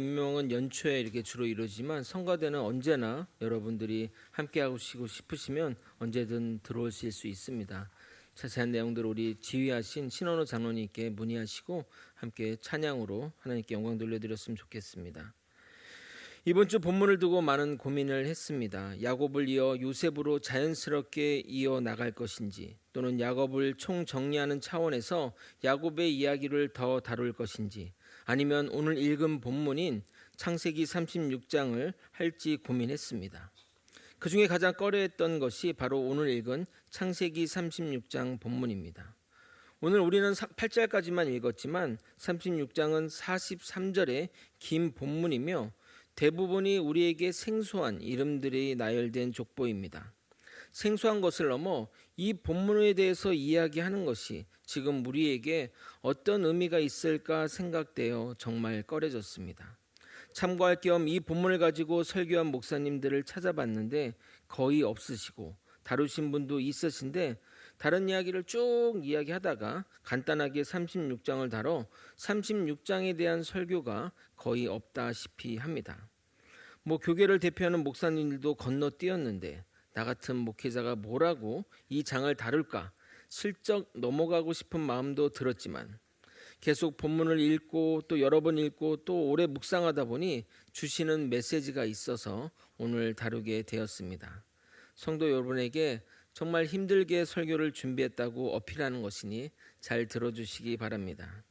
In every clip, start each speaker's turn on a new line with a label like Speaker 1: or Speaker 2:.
Speaker 1: 임명은 연초에 이렇게 주로 이루어지지만 성가대는 언제나 여러분들이 함께 하고 싶으시면 언제든 들어오실 수 있습니다. 자세한 내용들 우리 지휘하신 신원호 장로님께 문의하시고 함께 찬양으로 하나님께 영광 돌려드렸으면 좋겠습니다. 이번 주 본문을 두고 많은 고민을 했습니다. 야곱을 이어 요셉으로 자연스럽게 이어 나갈 것인지, 또는 야곱을 총정리하는 차원에서 야곱의 이야기를 더 다룰 것인지, 아니면 오늘 읽은 본문인 창세기 36장을 할지 고민했습니다. 그 중에 가장 꺼려했던 것이 바로 오늘 읽은 창세기 36장 본문입니다. 오늘 우리는 8절까지만 읽었지만 36장은 43절의 긴 본문이며 대부분이 우리에게 생소한 이름들이 나열된 족보입니다. 생소한 것을 넘어 이 본문에 대해서 이야기하는 것이 지금 우리에게 어떤 의미가 있을까 생각되어 정말 꺼려졌습니다. 참고할 겸 이 본문을 가지고 설교한 목사님들을 찾아봤는데 거의 없으시고, 다루신 분도 있으신데 다른 이야기를 쭉 이야기하다가 간단하게 36장을 다뤄 36장에 대한 설교가 거의 없다시피 합니다. 교계를 대표하는 목사님들도 건너뛰었는데 나 같은 목회자가 뭐라고 이 장을 다룰까 슬쩍 넘어가고 싶은 마음도 들었지만, 계속 본문을 읽고 또 여러 번 읽고 또 오래 묵상하다 보니 주시는 메시지가 있어서 오늘 다루게 되었습니다. 성도 여러분에게 정말 힘들게 설교를 준비했다고 어필하는 것이니 잘 들어주시기 바랍니다.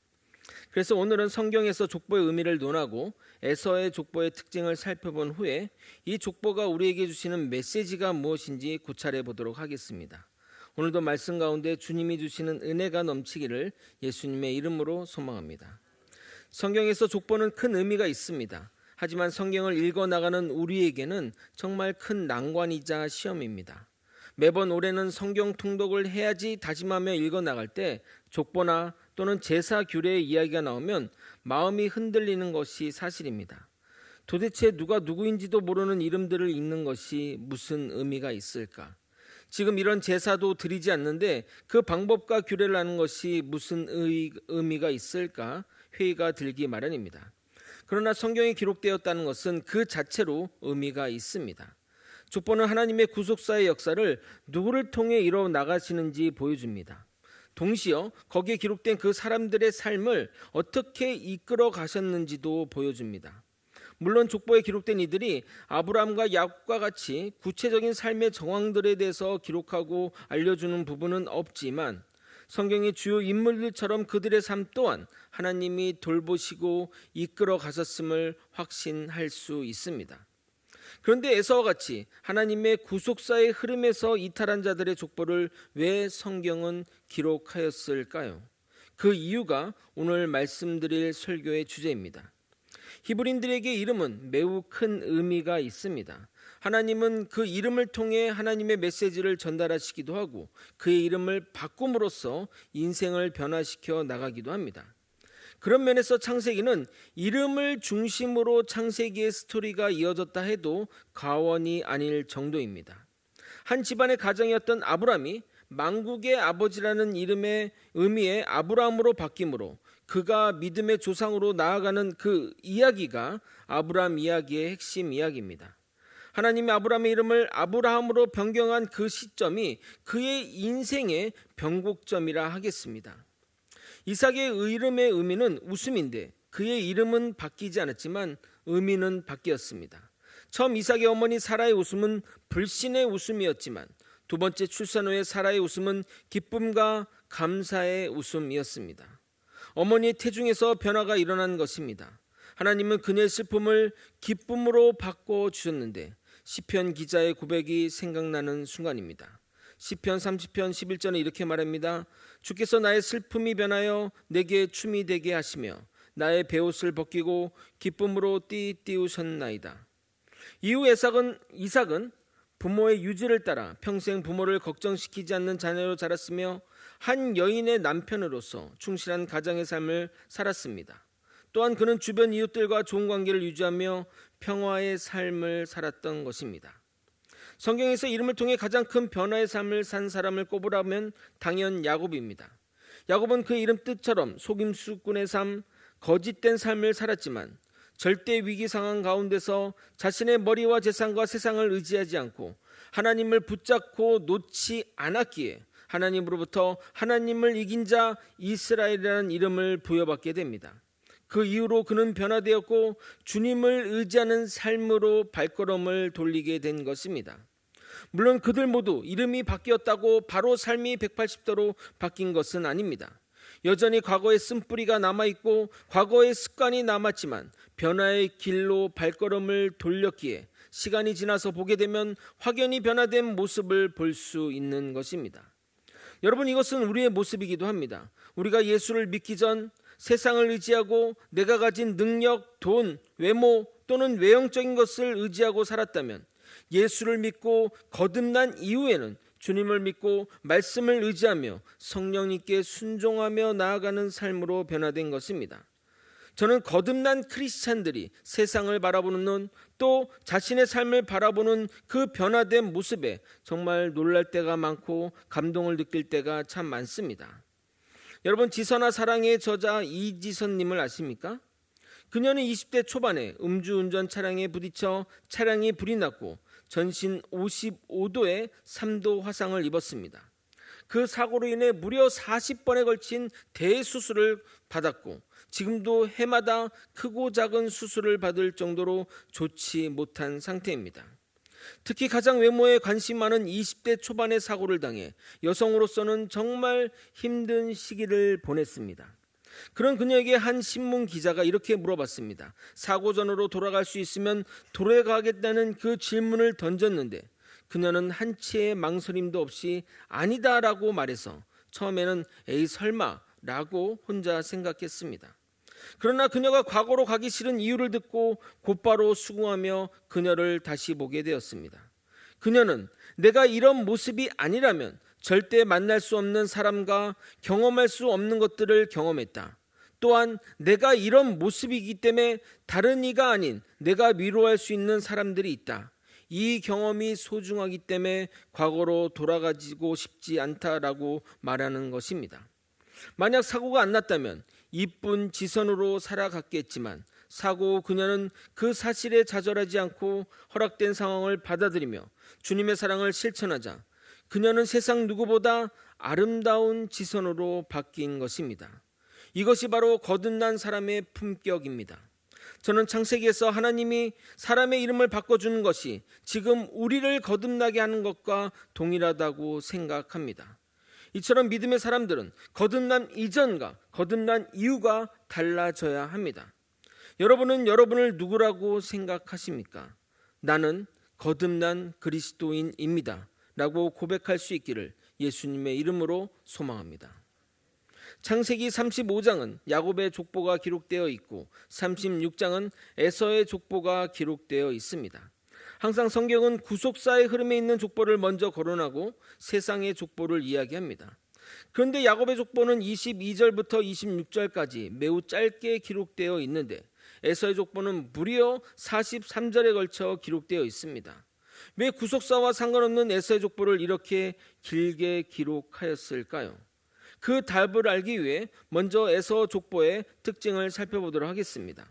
Speaker 1: 그래서 오늘은 성경에서 족보의 의미를 논하고 에서의 족보의 특징을 살펴본 후에 이 족보가 우리에게 주시는 메시지가 무엇인지 고찰해 보도록 하겠습니다. 오늘도 말씀 가운데 주님이 주시는 은혜가 넘치기를 예수님의 이름으로 소망합니다. 성경에서 족보는 큰 의미가 있습니다. 하지만 성경을 읽어나가는 우리에게는 정말 큰 난관이자 시험입니다. 매번 올해는 성경 통독을 해야지 다짐하며 읽어나갈 때 족보나 또는 제사 규례의 이야기가 나오면 마음이 흔들리는 것이 사실입니다. 도대체 누가 누구인지도 모르는 이름들을 읽는 것이 무슨 의미가 있을까? 지금 이런 제사도 드리지 않는데 그 방법과 규례를 아는 것이 무슨 의미가 있을까? 회의가 들기 마련입니다. 그러나 성경에 기록되었다는 것은 그 자체로 의미가 있습니다. 족보는 하나님의 구속사의 역사를 누구를 통해 이뤄 나가시는지 보여줍니다. 동시에 거기에 기록된 그 사람들의 삶을 어떻게 이끌어 가셨는지도 보여줍니다. 물론 족보에 기록된 이들이 아브라함과 야곱과 같이 구체적인 삶의 정황들에 대해서 기록하고 알려주는 부분은 없지만 성경의 주요 인물들처럼 그들의 삶 또한 하나님이 돌보시고 이끌어 가셨음을 확신할 수 있습니다. 그런데 에서와 같이 하나님의 구속사의 흐름에서 이탈한 자들의 족보를 왜 성경은 기록하였을까요? 그 이유가 오늘 말씀드릴 설교의 주제입니다. 히브리인들에게 이름은 매우 큰 의미가 있습니다. 하나님은 그 이름을 통해 하나님의 메시지를 전달하시기도 하고 그의 이름을 바꿈으로써 인생을 변화시켜 나가기도 합니다. 그런 면에서 창세기는 이름을 중심으로 창세기의 스토리가 이어졌다 해도 과언이 아닐 정도입니다. 한 집안의 가정이었던 아브람이 만국의 아버지라는 이름의 의미의 아브라함으로 바뀌므로 그가 믿음의 조상으로 나아가는 그 이야기가 아브람 이야기의 핵심 이야기입니다. 하나님이 아브람의 이름을 아브라함으로 변경한 그 시점이 그의 인생의 변곡점이라 하겠습니다. 이삭의 이름의 의미는 웃음인데 그의 이름은 바뀌지 않았지만 의미는 바뀌었습니다. 처음 이삭의 어머니 사라의 웃음은 불신의 웃음이었지만 두 번째 출산 후에 사라의 웃음은 기쁨과 감사의 웃음이었습니다. 어머니의 태중에서 변화가 일어난 것입니다. 하나님은 그녀의 슬픔을 기쁨으로 바꿔주셨는데 시편 기자의 고백이 생각나는 순간입니다. 시편 30편 11절에 이렇게 말합니다. 주께서 나의 슬픔이 변하여 내게 춤이 되게 하시며 나의 베옷을 벗기고 기쁨으로 띠우셨나이다. 이후 이삭은 부모의 유지를 따라 평생 부모를 걱정시키지 않는 자녀로 자랐으며 한 여인의 남편으로서 충실한 가정의 삶을 살았습니다. 또한 그는 주변 이웃들과 좋은 관계를 유지하며 평화의 삶을 살았던 것입니다. 성경에서 이름을 통해 가장 큰 변화의 삶을 산 사람을 꼽으라면 당연 야곱입니다. 야곱은 그 이름 뜻처럼 속임수꾼의 삶, 거짓된 삶을 살았지만 절대 위기 상황 가운데서 자신의 머리와 재산과 세상을 의지하지 않고 하나님을 붙잡고 놓지 않았기에 하나님으로부터 하나님을 이긴 자 이스라엘이라는 이름을 부여받게 됩니다. 그 이후로 그는 변화되었고 주님을 의지하는 삶으로 발걸음을 돌리게 된 것입니다. 물론 그들 모두 이름이 바뀌었다고 바로 삶이 180도로 바뀐 것은 아닙니다. 여전히 과거의 쓴뿌리가 남아있고 과거의 습관이 남았지만 변화의 길로 발걸음을 돌렸기에 시간이 지나서 보게 되면 확연히 변화된 모습을 볼 수 있는 것입니다. 여러분, 이것은 우리의 모습이기도 합니다. 우리가 예수를 믿기 전 세상을 의지하고 내가 가진 능력, 돈, 외모 또는 외형적인 것을 의지하고 살았다면 예수를 믿고 거듭난 이후에는 주님을 믿고 말씀을 의지하며 성령님께 순종하며 나아가는 삶으로 변화된 것입니다. 저는 거듭난 크리스찬들이 세상을 바라보는 눈, 또 자신의 삶을 바라보는 그 변화된 모습에 정말 놀랄 때가 많고 감동을 느낄 때가 참 많습니다. 여러분, 지선아 사랑의 저자 이지선님을 아십니까? 그녀는 20대 초반에 음주운전 차량에 부딪혀 차량이 불이 났고 전신 55도의 3도 화상을 입었습니다. 그 사고로 인해 무려 40번에 걸친 대수술을 받았고 지금도 해마다 크고 작은 수술을 받을 정도로 좋지 못한 상태입니다. 특히 가장 외모에 관심 많은 20대 초반의 사고를 당해 여성으로서는 정말 힘든 시기를 보냈습니다. 그런 그녀에게 한 신문 기자가 이렇게 물어봤습니다. 사고 전으로 돌아갈 수 있으면 돌아가겠다는 그 질문을 던졌는데 그녀는 한치의 망설임도 없이 아니다라고 말해서 처음에는 에이 설마 라고 혼자 생각했습니다. 그러나 그녀가 과거로 가기 싫은 이유를 듣고 곧바로 수긍하며 그녀를 다시 보게 되었습니다. 그녀는 내가 이런 모습이 아니라면 절대 만날 수 없는 사람과 경험할 수 없는 것들을 경험했다. 또한 내가 이런 모습이기 때문에 다른 이가 아닌 내가 위로할 수 있는 사람들이 있다. 이 경험이 소중하기 때문에 과거로 돌아가지고 싶지 않다라고 말하는 것입니다. 만약 사고가 안 났다면 이쁜 지선으로 살아갔겠지만 사고 후 그녀는 그 사실에 좌절하지 않고 허락된 상황을 받아들이며 주님의 사랑을 실천하자 그녀는 세상 누구보다 아름다운 지선으로 바뀐 것입니다. 이것이 바로 거듭난 사람의 품격입니다. 저는 창세기에서 하나님이 사람의 이름을 바꿔주는 것이 지금 우리를 거듭나게 하는 것과 동일하다고 생각합니다. 이처럼 믿음의 사람들은 거듭남 이전과 거듭난 이후가 달라져야 합니다. 여러분은 여러분을 누구라고 생각하십니까? 나는 거듭난 그리스도인입니다 라고 고백할 수 있기를 예수님의 이름으로 소망합니다. 창세기 35장은 야곱의 족보가 기록되어 있고 36장은 에서의 족보가 기록되어 있습니다. 항상 성경은 구속사의 흐름에 있는 족보를 먼저 거론하고 세상의 족보를 이야기합니다. 그런데 야곱의 족보는 22절부터 26절까지 매우 짧게 기록되어 있는데 에서의 족보는 무려 43절에 걸쳐 기록되어 있습니다. 왜 구속사와 상관없는 에서의 족보를 이렇게 길게 기록하였을까요? 그 답을 알기 위해 먼저 에서 족보의 특징을 살펴보도록 하겠습니다.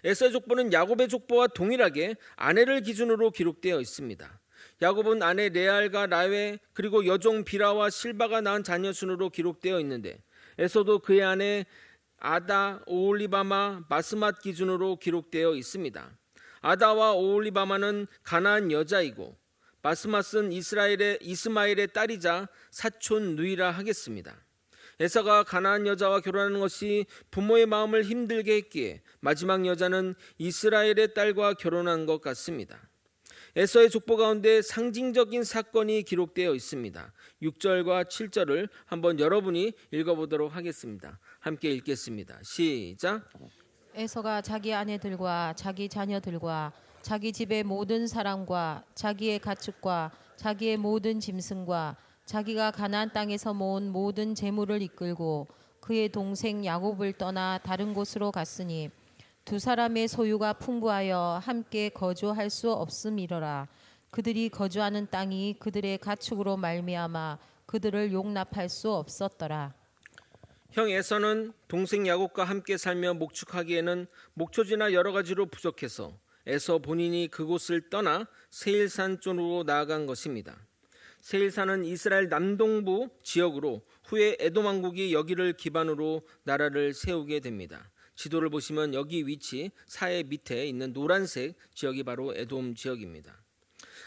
Speaker 1: 에서의 족보는 야곱의 족보와 동일하게 아내를 기준으로 기록되어 있습니다. 야곱은 아내 레알과 라헬 그리고 여종 비라와 실바가 낳은 자녀 순으로 기록되어 있는데 에서도 그의 아내 아다, 오홀리바마, 바스맛 기준으로 기록되어 있습니다. 아다와 오홀리바마는 가나안 여자이고 바스맛은 이스마엘의 딸이자 사촌 누이라 하겠습니다. 에서가 가나안 여자와 결혼하는 것이 부모의 마음을 힘들게 했기에 마지막 여자는 이스라엘의 딸과 결혼한 것 같습니다. 에서의 족보 가운데 상징적인 사건이 기록되어 있습니다. 6절과 7절을 한번 여러분이 읽어보도록 하겠습니다. 함께 읽겠습니다. 시작.
Speaker 2: 에서가 자기 아내들과 자기 자녀들과 자기 집의 모든 사람과 자기의 가축과 자기의 모든 짐승과 자기가 가나안 땅에서 모은 모든 재물을 이끌고 그의 동생 야곱을 떠나 다른 곳으로 갔으니 두 사람의 소유가 풍부하여 함께 거주할 수 없음이러라. 그들이 거주하는 땅이 그들의 가축으로 말미암아 그들을 용납할 수 없었더라.
Speaker 1: 형 에서는 동생 야곱과 함께 살며 목축하기에는 목초지나 여러 가지로 부족해서 에서 본인이 그곳을 떠나 세일산 쪽으로 나아간 것입니다. 세일산은 이스라엘 남동부 지역으로 후에 에돔 왕국이 여기를 기반으로 나라를 세우게 됩니다. 지도를 보시면 여기 위치 사해 밑에 있는 노란색 지역이 바로 에돔 지역입니다.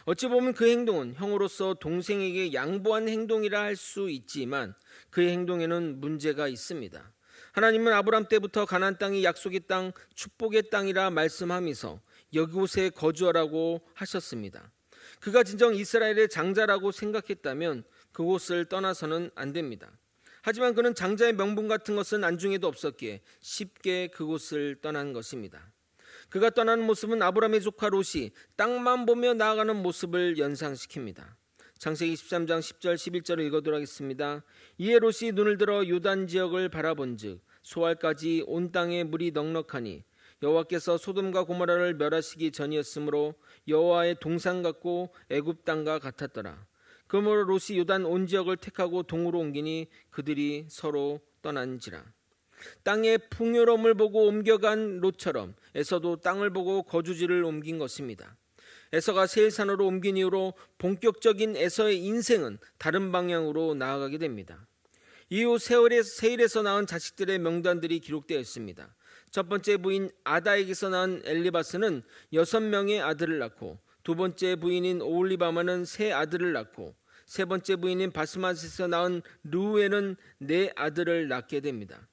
Speaker 1: 어찌 보면 그 행동은 형으로서 동생에게 양보한 행동이라 할 수 있지만 그의 행동에는 문제가 있습니다. 하나님은 아브라함 때부터 가나안 땅이 약속의 땅, 축복의 땅이라 말씀하면서 여기곳에 거주하라고 하셨습니다. 그가 진정 이스라엘의 장자라고 생각했다면 그곳을 떠나서는 안 됩니다. 하지만 그는 장자의 명분 같은 것은 안중에도 없었기에 쉽게 그곳을 떠난 것입니다. 그가 떠나는 모습은 아브라함의 조카 롯이 땅만 보며 나아가는 모습을 연상시킵니다. 창세기 13장 10절 11절을 읽어드리도록 하겠습니다. 이에 롯이 눈을 들어 요단 지역을 바라본즉 소알까지 온 땅에 물이 넉넉하니 여호와께서 소돔과 고모라를 멸하시기 전이었으므로 여호와의 동산 같고 애굽 땅과 같았더라. 그러므로 롯이 요단 온 지역을 택하고 동으로 옮기니 그들이 서로 떠난지라. 땅의 풍요로움을 보고 옮겨간 롯처럼 에서도 땅을 보고 거주지를 옮긴 것입니다. 에서가 세일산으로 옮긴 이후로 본격적인 에서의 인생은 다른 방향으로 나아가게 됩니다. 이후 세일에서 낳은 자식들의 명단들이 기록되어 있습니다. 첫 번째 부인 아다에게서 낳은 엘리바스는 6명의 아들을 낳고 두 번째 부인인 오홀리바마는 3아들을 낳고 세 번째 부인인 바스맛에서 낳은 르우에는 4아들을 낳게 됩니다.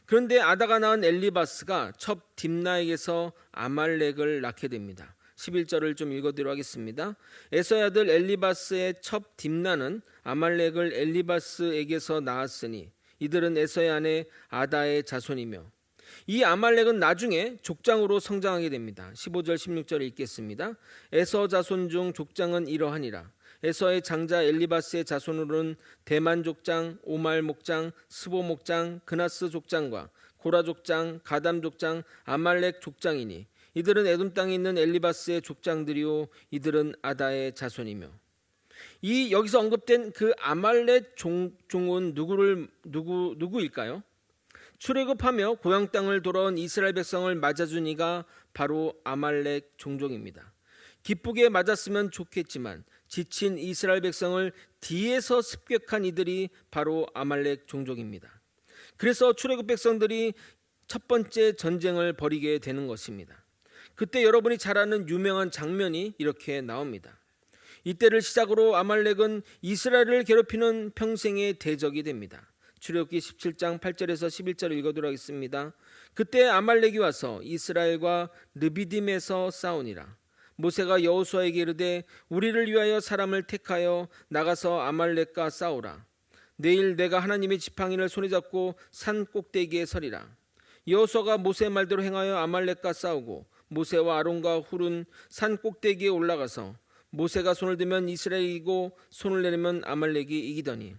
Speaker 1: 그런데 아다가 낳은 엘리바스가 첩 딥나에게서 아말렉을 낳게 됩니다. 11절을 좀 읽어드리도록 하겠습니다. 에서의 아들 엘리바스의 첩 딥나는 아말렉을 엘리바스에게서 낳았으니 이들은 에서의 아내 아다의 자손이며 이 아말렉은 나중에 족장으로 성장하게 됩니다. 15절 16절 읽겠습니다. 에서 자손 중 족장은 이러하니라. 에서의 장자 엘리바스의 자손으로는 대만 족장, 오말 목장, 스보 목장, 그나스 족장과 고라 족장, 가담 족장, 아말렉 족장이니 이들은 에돔 땅에 있는 엘리바스의 족장들이요 이들은 아다의 자손이며. 이 여기서 언급된 그 아말렉 종은 누구일까요? 출애굽하며 고향 땅을 돌아온 이스라엘 백성을 맞아준 이가 바로 아말렉 종족입니다. 기쁘게 맞았으면 좋겠지만 지친 이스라엘 백성을 뒤에서 습격한 이들이 바로 아말렉 종족입니다. 그래서 출애굽 백성들이 첫 번째 전쟁을 벌이게 되는 것입니다. 그때 여러분이 잘 아는 유명한 장면이 이렇게 나옵니다. 이때를 시작으로 아말렉은 이스라엘을 괴롭히는 평생의 대적이 됩니다. 출애굽기 17장 8절에서 11절을 읽어드리도록 하겠습니다. 그때 아말렉이 와서 이스라엘과 르비딤에서 싸우니라. 모세가 여호수아에게 이르되 우리를 위하여 사람을 택하여 나가서 아말렉과 싸우라. 내일 내가 하나님의 지팡이를 손에 잡고 산 꼭대기에 서리라. 여호수아가 모세의 말대로 행하여 아말렉과 싸우고 모세와 아론과 훌은 산 꼭대기에 올라가서 모세가 손을 들면 이스라엘이 이기고 손을 내리면 아말렉이 이기더니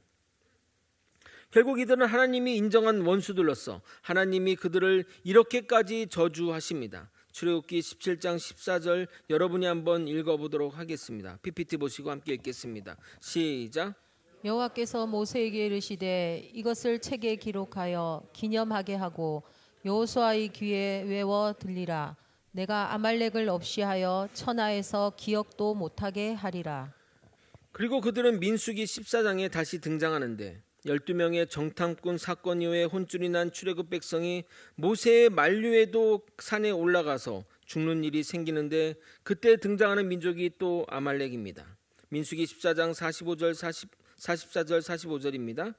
Speaker 1: 결국 이들은 하나님이 인정한 원수들로서 하나님이 그들을 이렇게까지 저주하십니다. 출애굽기 17장 14절 여러분이 한번 읽어보도록 하겠습니다. PPT 보시고 함께 읽겠습니다. 시작.
Speaker 2: 여호와께서 모세에게 이르시되 이것을 책에 기록하여 기념하게 하고 여호수아의 귀에 외워 들리라. 내가 아말렉을 없이 하여 천하에서 기억도 못하게 하리라.
Speaker 1: 그리고 그들은 민수기 14장에 다시 등장하는데 12명의 정탐꾼 사건 이후에 혼쭐이 난 출애굽 백성이 모세의 만류에도 산에 올라가서 죽는 일이 생기는데 그때 등장하는 민족이 또 아말렉입니다. 민수기 14장 44절 45절입니다.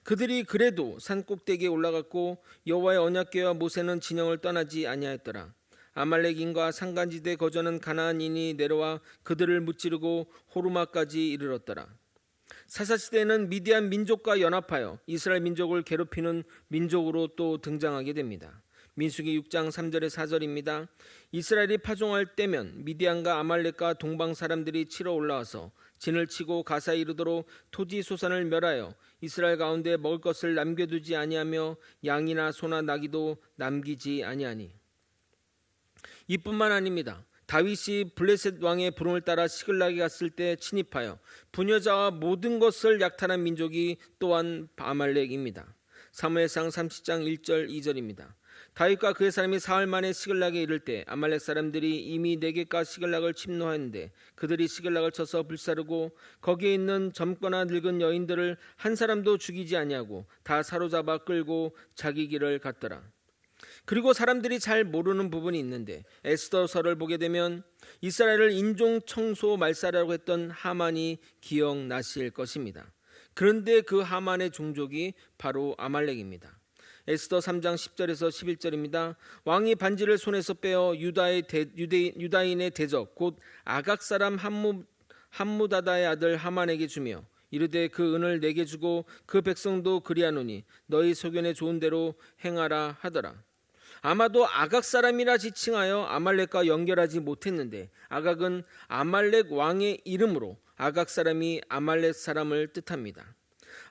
Speaker 1: 그들이 그래도 산 꼭대기에 올라갔고 여호와의 언약궤와 모세는 진영을 떠나지 아니하였더라. 아말렉인과 산간지대에 거주하는 가나안인이 내려와 그들을 무찌르고 호르마까지 이르렀더라. 사사시대에는 미디안 민족과 연합하여 이스라엘 민족을 괴롭히는 민족으로 또 등장하게 됩니다. 민수기 6장 3절에 4절입니다. 이스라엘이 파종할 때면 미디안과 아말렉과 동방 사람들이 치러 올라와서 진을 치고 가사에 이르도록 토지 소산을 멸하여 이스라엘 가운데 먹을 것을 남겨두지 아니하며 양이나 소나 나귀도 남기지 아니하니. 이뿐만 아닙니다. 다윗이 블레셋 왕의 부름을 따라 시글락에 갔을 때 침입하여 부녀자와 모든 것을 약탈한 민족이 또한 아말렉입니다. 사무엘상 30장 1절 2절입니다. 다윗과 그의 사람이 사흘 만에 시글락에 이를 때 아말렉 사람들이 이미 네겝과 시글락을 침노하였는데 그들이 시글락을 쳐서 불사르고 거기에 있는 젊거나 늙은 여인들을 한 사람도 죽이지 아니하고 다 사로잡아 끌고 자기 길을 갔더라. 그리고 사람들이 잘 모르는 부분이 있는데 에스더서를 보게 되면 이스라엘을 인종 청소 말살하라고 했던 하만이 기억나실 것입니다. 그런데 그 하만의 종족이 바로 아말렉입니다. 에스더 3장 10절에서 11절입니다. 왕이 반지를 손에서 빼어 유다인의 대적 곧 아각 사람 함무다다의 아들 하만에게 주며 이르되 그 은을 내게 주고 그 백성도 그리하노니 너희 소견에 좋은 대로 행하라 하더라. 아마도 아각 사람이라 지칭하여 아말렉과 연결하지 못했는데 아각은 아말렉 왕의 이름으로 아각 사람이 아말렉 사람을 뜻합니다.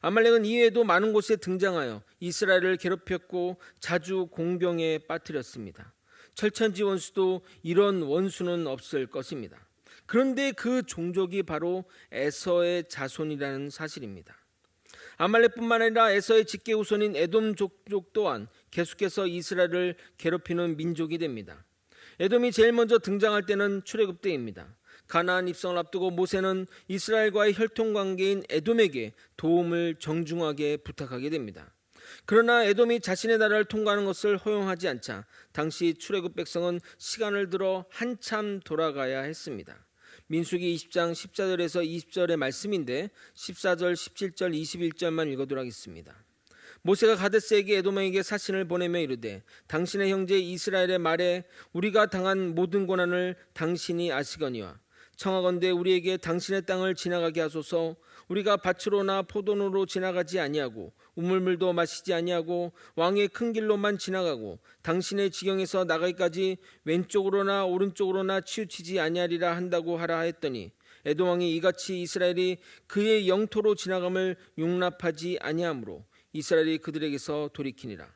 Speaker 1: 아말렉은 이외에도 많은 곳에 등장하여 이스라엘을 괴롭혔고 자주 공병에 빠뜨렸습니다. 철천지 원수도 이런 원수는 없을 것입니다. 그런데 그 종족이 바로 에서의 자손이라는 사실입니다. 아말렉뿐만 아니라 에서의 직계 후손인 에돔 족족 또한 계속해서 이스라엘을 괴롭히는 민족이 됩니다. 에돔이 제일 먼저 등장할 때는 출애굽 때입니다. 가나안 입성을 앞두고 모세는 이스라엘과의 혈통관계인 에돔에게 도움을 정중하게 부탁하게 됩니다. 그러나 에돔이 자신의 나라를 통과하는 것을 허용하지 않자 당시 출애굽 백성은 시간을 들어 한참 돌아가야 했습니다. 민수기 20장 14절에서 20절의 말씀인데 14절, 17절, 21절만 읽어도록 하겠습니다. 모세가 가데스에게 에돔에게 사신을 보내며 이르되 당신의 형제 이스라엘의 말에 우리가 당한 모든 고난을 당신이 아시거니와 청하건대 우리에게 당신의 땅을 지나가게 하소서. 우리가 밭으로나 포도로로 지나가지 아니하고 우물물도 마시지 아니하고 왕의 큰 길로만 지나가고 당신의 지경에서 나가기까지 왼쪽으로나 오른쪽으로나 치우치지 아니하리라 한다고 하라 했더니 에돔 왕이 이같이 이스라엘이 그의 영토로 지나감을 용납하지 아니하므로 이스라엘이 그들에게서 돌이키니라.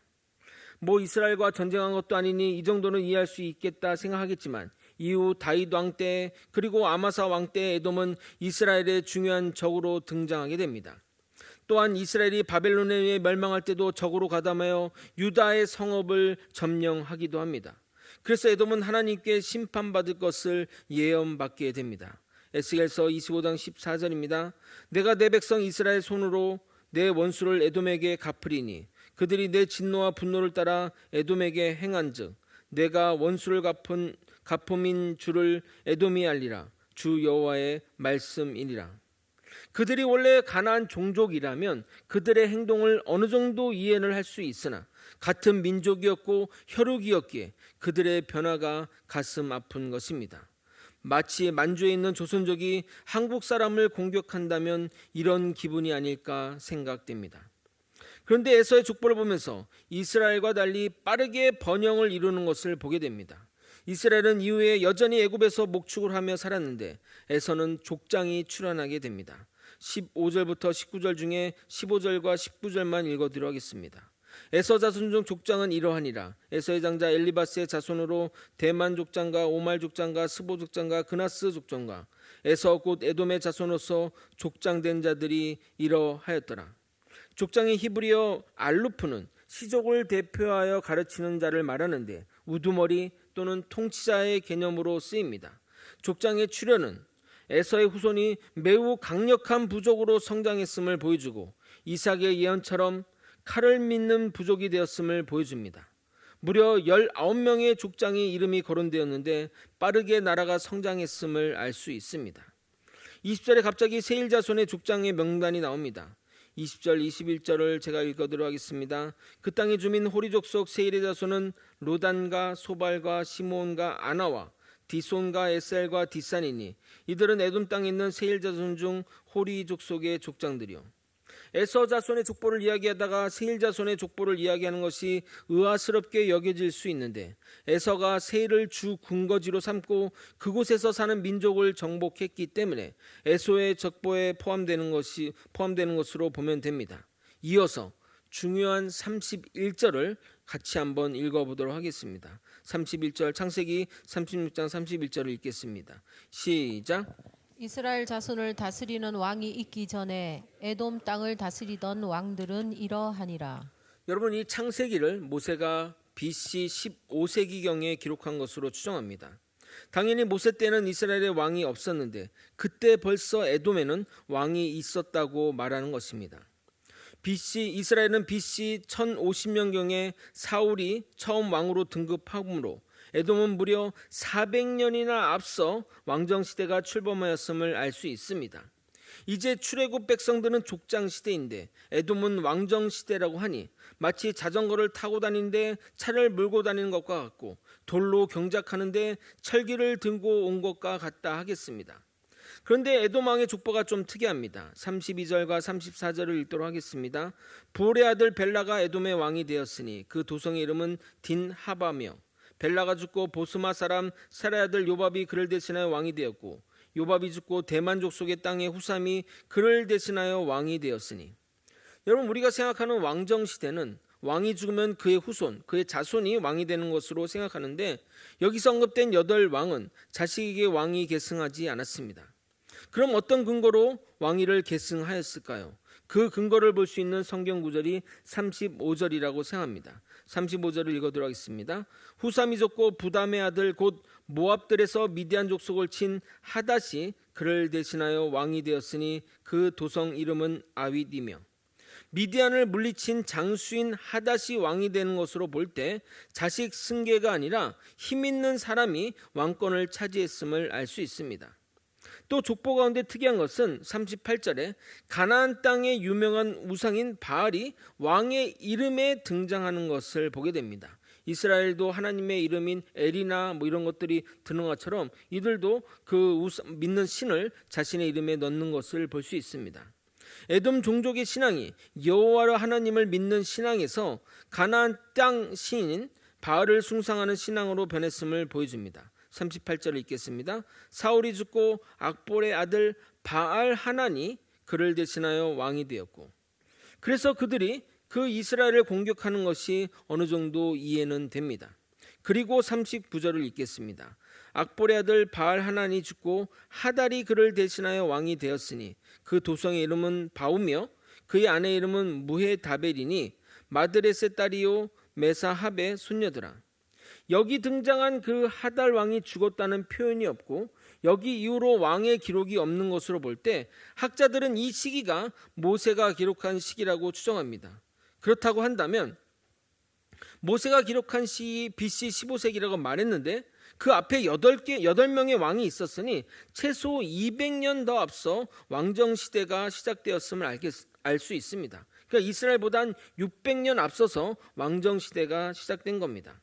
Speaker 1: 이스라엘과 전쟁한 것도 아니니 이 정도는 이해할 수 있겠다 생각하겠지만 이후 다윗 왕 때 그리고 아마사 왕 때 에돔은 이스라엘의 중요한 적으로 등장하게 됩니다. 또한 이스라엘이 바벨론에 의해 멸망할 때도 적으로 가담하여 유다의 성읍을 점령하기도 합니다. 그래서 에돔은 하나님께 심판받을 것을 예언받게 됩니다. 에스겔서 25장 14절입니다. 내가 내 백성 이스라엘 손으로 내 원수를 에돔에게 갚으리니 그들이 내 진노와 분노를 따라 에돔에게 행한즉 내가 원수를 갚음인 줄을 에돔이 알리라. 주 여호와의 말씀이니라. 그들이 원래 가나안 종족이라면 그들의 행동을 어느 정도 이해를 할 수 있으나 같은 민족이었고 혈육이었기에 그들의 변화가 가슴 아픈 것입니다. 마치 만주에 있는 조선족이 한국 사람을 공격한다면 이런 기분이 아닐까 생각됩니다. 그런데 에서의 족보를 보면서 이스라엘과 달리 빠르게 번영을 이루는 것을 보게 됩니다. 이스라엘은 이후에 여전히 애굽에서 목축을 하며 살았는데 에서는 족장이 출현하게 됩니다. 15절부터 19절 중에 15절과 19절만 읽어드리도록 하겠습니다. 에서 자손 중 족장은 이러하니라. 에서의 장자 엘리바스의 자손으로 대만 족장과 오말 족장과 스보 족장과 그나스 족장과 에서 곧 에돔의 자손으로서 족장된 자들이 이러하였더라. 족장의 히브리어 알루프는 시족을 대표하여 가르치는 자를 말하는데 우두머리 또는 통치자의 개념으로 쓰입니다. 족장의 출현은 에서의 후손이 매우 강력한 부족으로 성장했음을 보여주고 이삭의 예언처럼 칼을 믿는 부족이 되었음을 보여줍니다. 무려 19명의 족장이 이름이 거론되었는데 빠르게 나라가 성장했음을 알 수 있습니다. 20절에 갑자기 세일 자손의 족장의 명단이 나옵니다. 20절 21절을 제가 읽어드리도록 하겠습니다. 그 땅의 주민 호리 족속 세일의 자손은 로단과 소발과 시몬과 아나와 디손과 에셀과 디산이니 이들은 에돔 땅에 있는 세일 자손 중 호리 족속의 족장들이요. 에서 자손의 족보를 이야기하다가 세일 자손의 족보를 이야기하는 것이 의아스럽게 여겨질 수 있는데 에서가 세일을 주 군거지로 삼고 그곳에서 사는 민족을 정복했기 때문에 에서의 족보에 포함되는 것으로 보면 됩니다. 이어서 중요한 31절을 같이 한번 읽어보도록 하겠습니다. 31절 창세기 36장 31절을 읽겠습니다. 시작.
Speaker 2: 이스라엘 자손을 다스리는 왕이 있기 전에 에돔 땅을 다스리던 왕들은 이러하니라.
Speaker 1: 여러분, 이 창세기를 모세가 BC 15세기경에 기록한 것으로 추정합니다. 당연히 모세 때는 이스라엘에 왕이 없었는데 그때 벌써 에돔에는 왕이 있었다고 말하는 것입니다. 이스라엘은 BC 1050년경에 사울이 처음 왕으로 등극하므로 에돔은 무려 400년이나 앞서 왕정시대가 출범하였음을 알 수 있습니다. 이제 출애굽 백성들은 족장시대인데 에돔은 왕정시대라고 하니 마치 자전거를 타고 다니는데 차를 몰고 다니는 것과 같고 돌로 경작하는데 철기를 들고 온 것과 같다 하겠습니다. 그런데 에돔 왕의 족보가 좀 특이합니다. 32절과 34절을 읽도록 하겠습니다. 볼의 아들 벨라가 에돔의 왕이 되었으니 그 도성의 이름은 딘하바며 벨라가 죽고 보스마 사람 사라의 아들 요밥이 그를 대신하여 왕이 되었고 요밥이 죽고 대만 족속의 땅의 후삼이 그를 대신하여 왕이 되었으니, 여러분, 우리가 생각하는 왕정 시대는 왕이 죽으면 그의 후손, 그의 자손이 왕이 되는 것으로 생각하는데 여기서 언급된 8왕은 자식에게 왕이 계승하지 않았습니다. 그럼 어떤 근거로 왕위를 계승하였을까요? 그 근거를 볼 수 있는 성경 구절이 35절이라고 생각합니다. 35절을 읽어드리도록 하겠습니다. 후삼이 죽고 부담의 아들 곧 모압들에서 미디안 족속을 친 하닷이 그를 대신하여 왕이 되었으니 그 도성 이름은 아윗이며, 미디안을 물리친 장수인 하닷이 왕이 되는 것으로 볼 때 자식 승계가 아니라 힘 있는 사람이 왕권을 차지했음을 알 수 있습니다. 또 족보 가운데 특이한 것은 38절에 가나안 땅의 유명한 우상인 바알이 왕의 이름에 등장하는 것을 보게 됩니다. 이스라엘도 하나님의 이름인 엘이나 이런 것들이 드는 것처럼 이들도 그 믿는 신을 자신의 이름에 넣는 것을 볼 수 있습니다. 에돔 종족의 신앙이 여호와 하나님을 믿는 신앙에서 가나안 땅 신인 바알을 숭상하는 신앙으로 변했음을 보여줍니다. 38절을 읽겠습니다. 사울이 죽고 악볼의 아들 바알 하난이 그를 대신하여 왕이 되었고, 그래서 그들이 그 이스라엘을 공격하는 것이 어느 정도 이해는 됩니다. 그리고 39절을 읽겠습니다. 악볼의 아들 바알 하난이 죽고 하달이 그를 대신하여 왕이 되었으니 그 도성의 이름은 바우며 그의 아내의 이름은 무헤다벨이니 마드레스의 딸이요 메사합의 손녀더라. 여기 등장한 그 하달 왕이 죽었다는 표현이 없고 여기 이후로 왕의 기록이 없는 것으로 볼 때 학자들은 이 시기가 모세가 기록한 시기라고 추정합니다. 그렇다고 한다면 모세가 기록한 시기 BC 15세기라고 말했는데 그 앞에 8명의 왕이 있었으니 최소 200년 더 앞서 왕정시대가 시작되었음을 알 수 있습니다. 그러니까 이스라엘보다 600년 앞서서 왕정시대가 시작된 겁니다.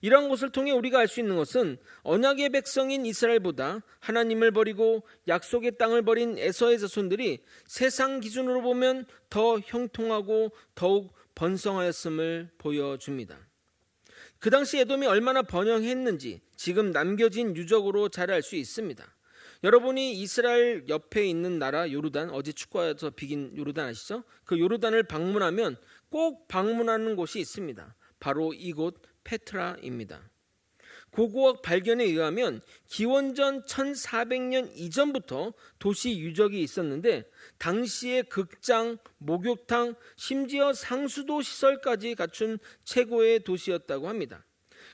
Speaker 1: 이런 것을 통해 우리가 알 수 있는 것은 언약의 백성인 이스라엘보다 하나님을 버리고 약속의 땅을 버린 에서의 자손들이 세상 기준으로 보면 더 형통하고 더욱 번성하였음을 보여줍니다. 그 당시 에돔이 얼마나 번영했는지 지금 남겨진 유적으로 잘 알 수 있습니다. 여러분이 이스라엘 옆에 있는 나라 요르단, 어제 축구에서 비긴 요르단 아시죠? 그 요르단을 방문하면 꼭 방문하는 곳이 있습니다. 바로 이곳 페트라입니다. 고고학 발견에 의하면 기원전 1400년 이전부터 도시 유적이 있었는데 당시의 극장, 목욕탕, 심지어 상수도 시설까지 갖춘 최고의 도시였다고 합니다.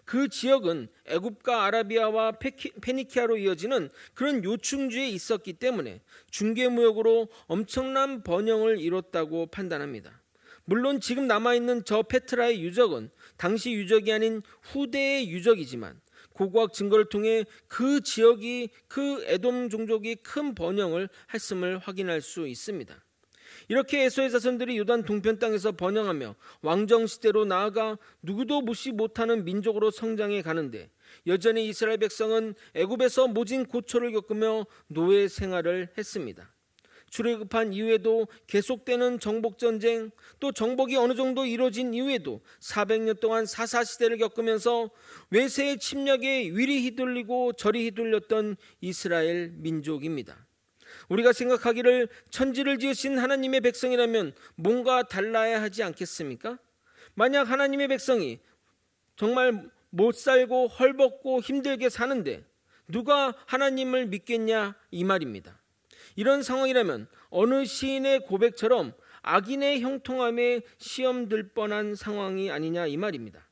Speaker 1: 그 지역은 애굽과 아라비아와 페니키아로 이어지는 그런 요충지에 있었기 때문에 중개무역으로 엄청난 번영을 이뤘다고 판단합니다. 물론 지금 남아있는 저 페트라의 유적은 당시 유적이 아닌 후대의 유적이지만 고고학 증거를 통해 그 지역이 그 에돔 종족이 큰 번영을 했음을 확인할 수 있습니다. 이렇게 에서의 자손들이 요단 동편 땅에서 번영하며 왕정시대로 나아가 누구도 무시 못하는 민족으로 성장해 가는데 여전히 이스라엘 백성은 애굽에서 모진 고초를 겪으며 노예 생활을 했습니다. 출애굽한 이후에도 계속되는 정복전쟁, 또 정복이 어느 정도 이루어진 이후에도 400년 동안 사사시대를 겪으면서 외세의 침략에 위리 휘둘리고 저리 휘둘렸던 이스라엘 민족입니다. 우리가 생각하기를 천지를 지으신 하나님의 백성이라면 뭔가 달라야 하지 않겠습니까? 만약 하나님의 백성이 정말 못 살고 헐벗고 힘들게 사는데 누가 하나님을 믿겠냐 이 말입니다. 이런 상황이라면 어느 시인의 고백처럼 악인의 형통함에 시험 들 뻔한 상황이 아니냐 이 말입니다.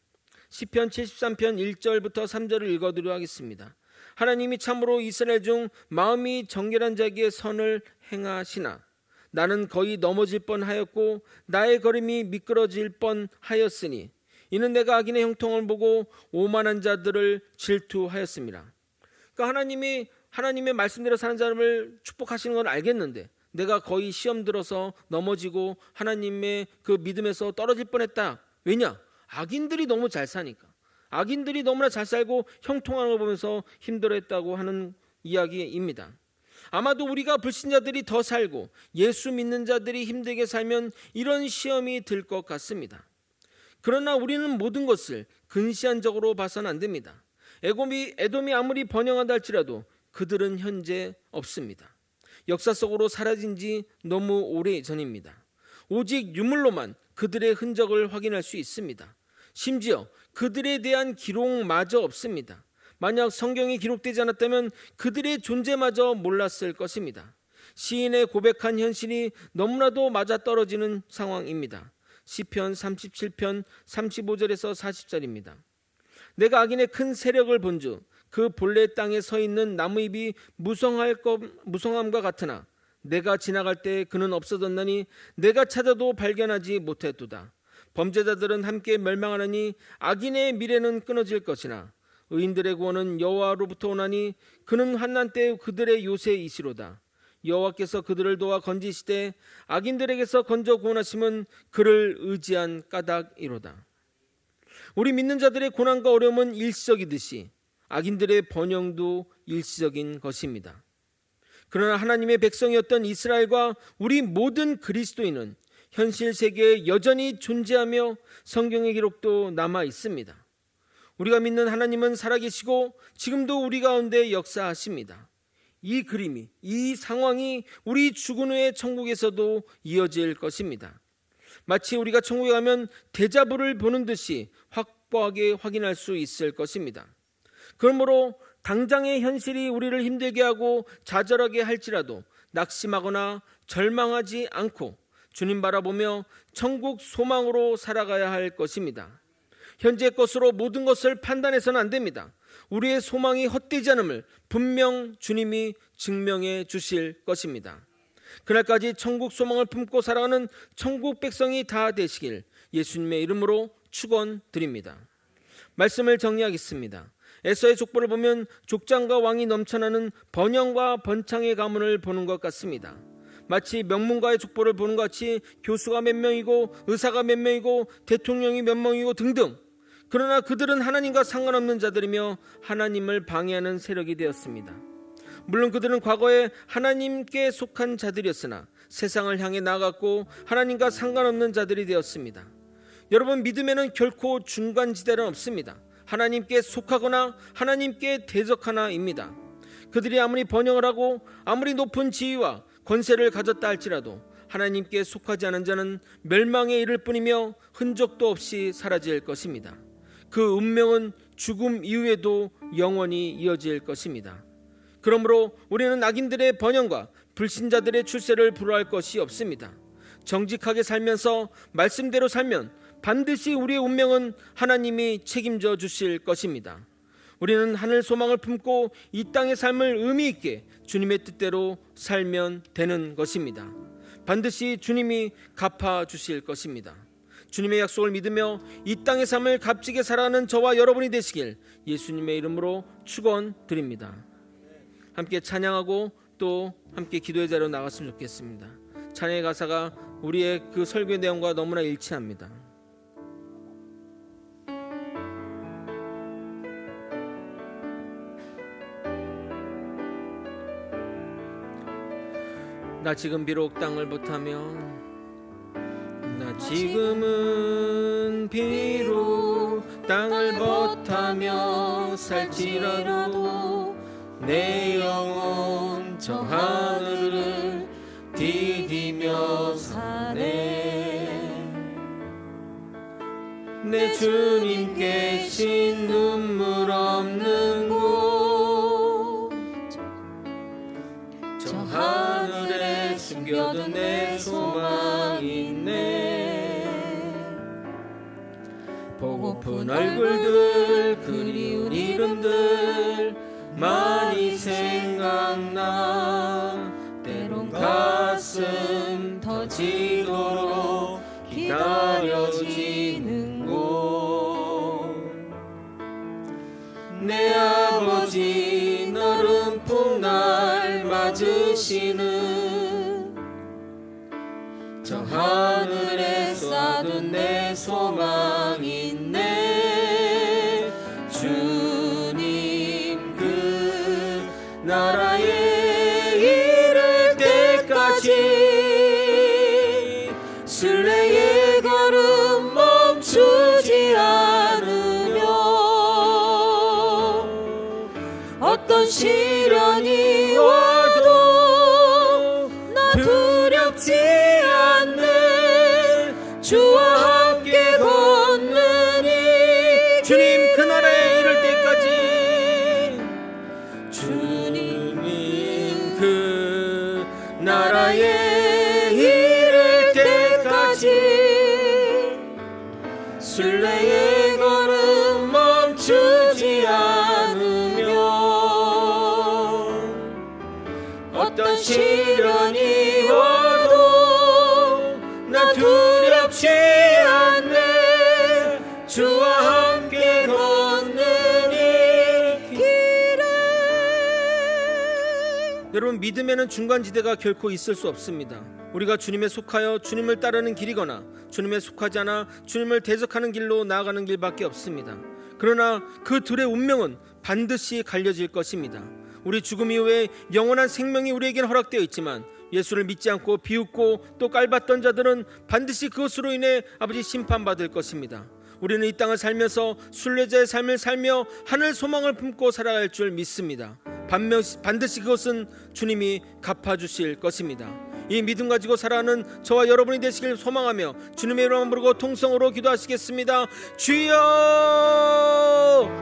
Speaker 1: 시편 73편 1절부터 3절을 읽어드리도록 하겠습니다. 하나님이 참으로 이스라엘 중 마음이 정결한 자에게 선을 행하시나 나는 거의 넘어질 뻔하였고 나의 걸음이 미끄러질 뻔하였으니 이는 내가 악인의 형통을 보고 오만한 자들을 질투하였습니다. 그러니까 하나님이 하나님의 말씀대로 사는 사람을 축복하시는 건 알겠는데 내가 거의 시험 들어서 넘어지고 하나님의 그 믿음에서 떨어질 뻔했다. 왜냐? 악인들이 너무 잘 사니까. 악인들이 너무나 잘 살고 형통하는 걸 보면서 힘들어했다고 하는 이야기입니다. 아마도 우리가 불신자들이 더 살고 예수 믿는 자들이 힘들게 살면 이런 시험이 들 것 같습니다. 그러나 우리는 모든 것을 근시안적으로 봐서는 안 됩니다. 에돔이 아무리 번영한다 할지라도 그들은 현재 없습니다. 역사 속으로 사라진 지 너무 오래 전입니다. 오직 유물로만 그들의 흔적을 확인할 수 있습니다. 심지어 그들에 대한 기록마저 없습니다. 만약 성경이 기록되지 않았다면 그들의 존재마저 몰랐을 것입니다. 시인의 고백한 현실이 너무나도 맞아떨어지는 상황입니다. 시편 37편 35절에서 40절입니다. 내가 악인의 큰 세력을 본즉 그 본래 땅에 서 있는 나무잎이 무성함과 같으나 내가 지나갈 때 그는 없어졌나니 내가 찾아도 발견하지 못했도다. 범죄자들은 함께 멸망하느니 악인의 미래는 끊어질 것이나 의인들의 구원은 여호와로부터 오나니 그는 환난 때 그들의 요새이시로다. 여호와께서 그들을 도와 건지시되 악인들에게서 건져 구원하심은 그를 의지한 까닭이로다. 우리 믿는 자들의 고난과 어려움은 일시적이듯이 악인들의 번영도 일시적인 것입니다. 그러나 하나님의 백성이었던 이스라엘과 우리 모든 그리스도인은 현실 세계에 여전히 존재하며 성경의 기록도 남아 있습니다. 우리가 믿는 하나님은 살아계시고 지금도 우리 가운데 역사하십니다. 이 그림이, 이 상황이 우리 죽은 후에 천국에서도 이어질 것입니다. 마치 우리가 천국에 가면 데자부를 보는 듯이 확고하게 확인할 수 있을 것입니다. 그러므로 당장의 현실이 우리를 힘들게 하고 좌절하게 할지라도 낙심하거나 절망하지 않고 주님 바라보며 천국 소망으로 살아가야 할 것입니다. 현재 것으로 모든 것을 판단해서는 안 됩니다. 우리의 소망이 헛되지 않음을 분명 주님이 증명해 주실 것입니다. 그날까지 천국 소망을 품고 살아가는 천국 백성이 다 되시길 예수님의 이름으로 축원드립니다. 말씀을 정리하겠습니다. 에서의 족보를 보면 족장과 왕이 넘쳐나는 번영과 번창의 가문을 보는 것 같습니다. 마치 명문가의 족보를 보는 것 같이 교수가 몇 명이고 의사가 몇 명이고 대통령이 몇 명이고 등등. 그러나 그들은 하나님과 상관없는 자들이며 하나님을 방해하는 세력이 되었습니다. 물론 그들은 과거에 하나님께 속한 자들이었으나 세상을 향해 나아갔고 하나님과 상관없는 자들이 되었습니다. 여러분, 믿음에는 결코 중간지대는 없습니다. 하나님께 속하거나 하나님께 대적하나입니다. 그들이 아무리 번영을 하고 아무리 높은 지위와 권세를 가졌다 할지라도 하나님께 속하지 않은 자는 멸망에 이를 뿐이며 흔적도 없이 사라질 것입니다. 그 운명은 죽음 이후에도 영원히 이어질 것입니다. 그러므로 우리는 악인들의 번영과 불신자들의 출세를 부러워할 것이 없습니다. 정직하게 살면서 말씀대로 살면 반드시 우리의 운명은 하나님이 책임져 주실 것입니다. 우리는 하늘 소망을 품고 이 땅의 삶을 의미 있게 주님의 뜻대로 살면 되는 것입니다. 반드시 주님이 갚아 주실 것입니다. 주님의 약속을 믿으며 이 땅의 삶을 값지게 살아가는 저와 여러분이 되시길 예수님의 이름으로 축원드립니다. 함께 찬양하고 또 함께 기도의 자리로 나갔으면 좋겠습니다. 찬양의 가사가 우리의 그 설교의 내용과 너무나 일치합니다. 나 지금 비록 땅을 못하며 나 지금은 비록 땅을 못하며 살지라도 내 영혼 저 하늘을 디디며 사네. 내 주님 계신 눈물 없는 곳 저 하늘에 숨겨둔 내 소망이 아픈 얼굴들 그리운 이름들 많이 생각나. 때론 가슴 터지도록 기다려지는 곳. 내 아버지 너른 폭날 맞으시는 저 하늘에 쏴둔 내 소망 있네. 주님 그 나라에 이를 때까지 순례의 걸음 멈추지 않으며 어떤 시련이 와도 나 두렵지 않네. 주와 함께 걷느니 주님 그 나라에 이를 때까지. 주님 그 나라에 이를 때까지 순례의 걸음 멈추지 않으며 어떤 시련이 와도 나 두렵지 않네. 주와 함께 걷느니 길에. 여러분, 믿음에는 중간지대가 결코 있을 수 없습니다. 우리가 주님에 속하여 주님을 따르는 길이거나 주님에 속하지 않아 주님을 대적하는 길로 나아가는 길밖에 없습니다. 그러나 그 둘의 운명은 반드시 갈려질 것입니다. 우리 죽음 이후에 영원한 생명이 우리에게는 허락되어 있지만 예수를 믿지 않고 비웃고 또 깔봤던 자들은 반드시 그것으로 인해 아버지 심판받을 것입니다. 우리는 이 땅을 살면서 순례자의 삶을 살며 하늘 소망을 품고 살아갈 줄 믿습니다. 반드시 그것은 주님이 갚아주실 것입니다. 이 믿음 가지고 살아가는 저와 여러분이 되시길 소망하며 주님의 이름을 부르고 통성으로 기도하시겠습니다. 주여!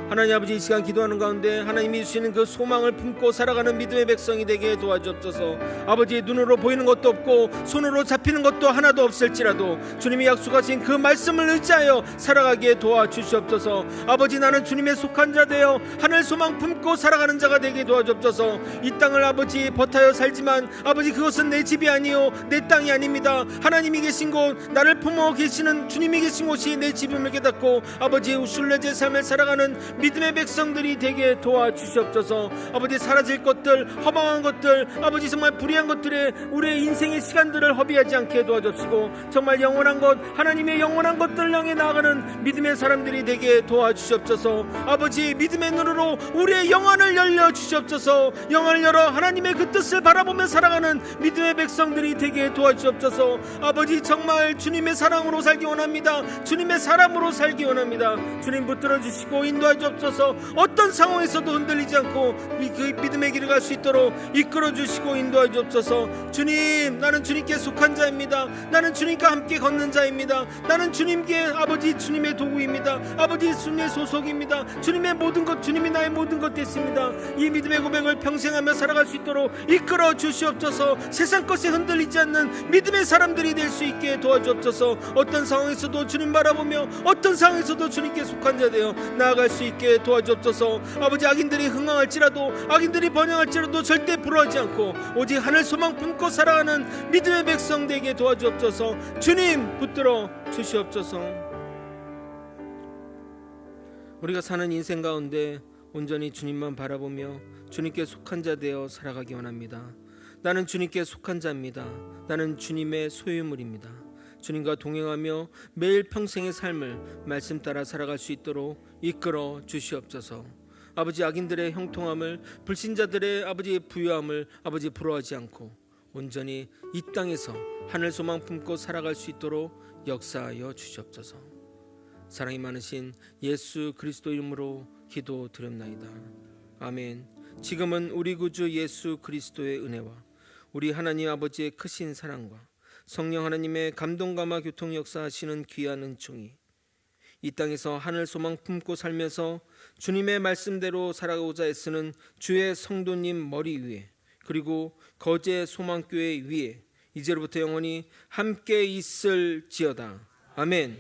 Speaker 1: 하나님 아버지, 이 시간 기도하는 가운데 하나님이 주시는 그 소망을 품고 살아가는 믿음의 백성이 되게 도와주옵소서. 아버지, 눈으로 보이는 것도 없고 손으로 잡히는 것도 하나도 없을지라도 주님이 약속하신 그 말씀을 의지하여 살아가기에 도와주시옵소서. 아버지, 나는 주님의 속한 자 되어 하늘 소망 품고 살아가는 자가 되게 도와주옵소서. 이 땅을 아버지 버타여 살지만 아버지, 그것은 내 집이 아니요 내 땅이 아닙니다. 하나님이 계신 곳, 나를 품어 계시는 주님이 계신 곳이 내 집임을 깨닫고 아버지, 순례자의 삶을 살아가는 믿음의 백성들이 되게 도와주시옵소서. 아버지, 사라질 것들, 허망한 것들, 아버지 정말 불의한 것들에 우리의 인생의 시간들을 허비하지 않게 도와주시고 정말 영원한 것, 하나님의 영원한 것들을 향해 나아가는 믿음의 사람들이 되게 도와주시옵소서. 아버지, 믿음의 눈으로 우리의 영안을 열려 주시옵소서. 영안을 열어 하나님의 그 뜻을 바라보며 살아가는 믿음의 백성들이 되게 도와주옵소서. 아버지, 정말 주님의 사랑으로 살기 원합니다. 주님의 사람으로 살기 원합니다. 주님 붙들어 주시고 인도해 주옵소서. 어떤 상황에서도 흔들리지 않고 그 믿음의 길을 갈 수 있도록 이끌어 주시고 인도해 주옵소서. 주님, 나는 주님께 속한 자입니다. 나는 주님과 함께 걷는 자입니다. 나는 주님께 아버지 주님의 도구입니다. 아버지, 주님의 소속입니다. 주님의 모든 것, 주님이 나의 모든 것 됐습니다. 이 믿음의 고백을 평생하며 살아갈 수 있도록 이끌어 주시옵소서. 세상 것에 흔들리지 않는 믿음의 사람들이 될 수 있게 도와주옵소서. 어떤 상황에서도 주님 바라보며 어떤 상황에서도 주님께 속한 자 되어 나아갈 수 있게 도와주옵소서. 아버지, 악인들이 흥황할지라도 악인들이 번영할지라도 절대 불허하지 않고 오직 하늘 소망 품고 살아가는 믿음의 백성 되게 도와주옵소서. 주님 붙들어 주시옵소서. 우리가 사는 인생 가운데 온전히 주님만 바라보며 주님께 속한 자 되어 살아가기 원합니다. 나는 주님께 속한 자입니다. 나는 주님의 소유물입니다. 주님과 동행하며 매일 평생의 삶을 말씀 따라 살아갈 수 있도록 이끌어 주시옵소서. 아버지, 악인들의 형통함을, 불신자들의 아버지 부유함을 아버지 부러워하지 않고 온전히 이 땅에서 하늘 소망 품고 살아갈 수 있도록 역사하여 주시옵소서. 사랑이 많으신 예수 그리스도 이름으로 기도드렸나이다. 아멘. 지금은 우리 구주 예수 그리스도의 은혜와 우리 하나님 아버지의 크신 사랑과 성령 하나님의 감동감화 교통 역사하시는 귀한 은총이 이 땅에서 하늘 소망 품고 살면서 주님의 말씀대로 살아가고자 애쓰는 주의 성도님 머리 위에, 그리고 거제 소망교회 위에 이제로부터 영원히 함께 있을지어다. 아멘.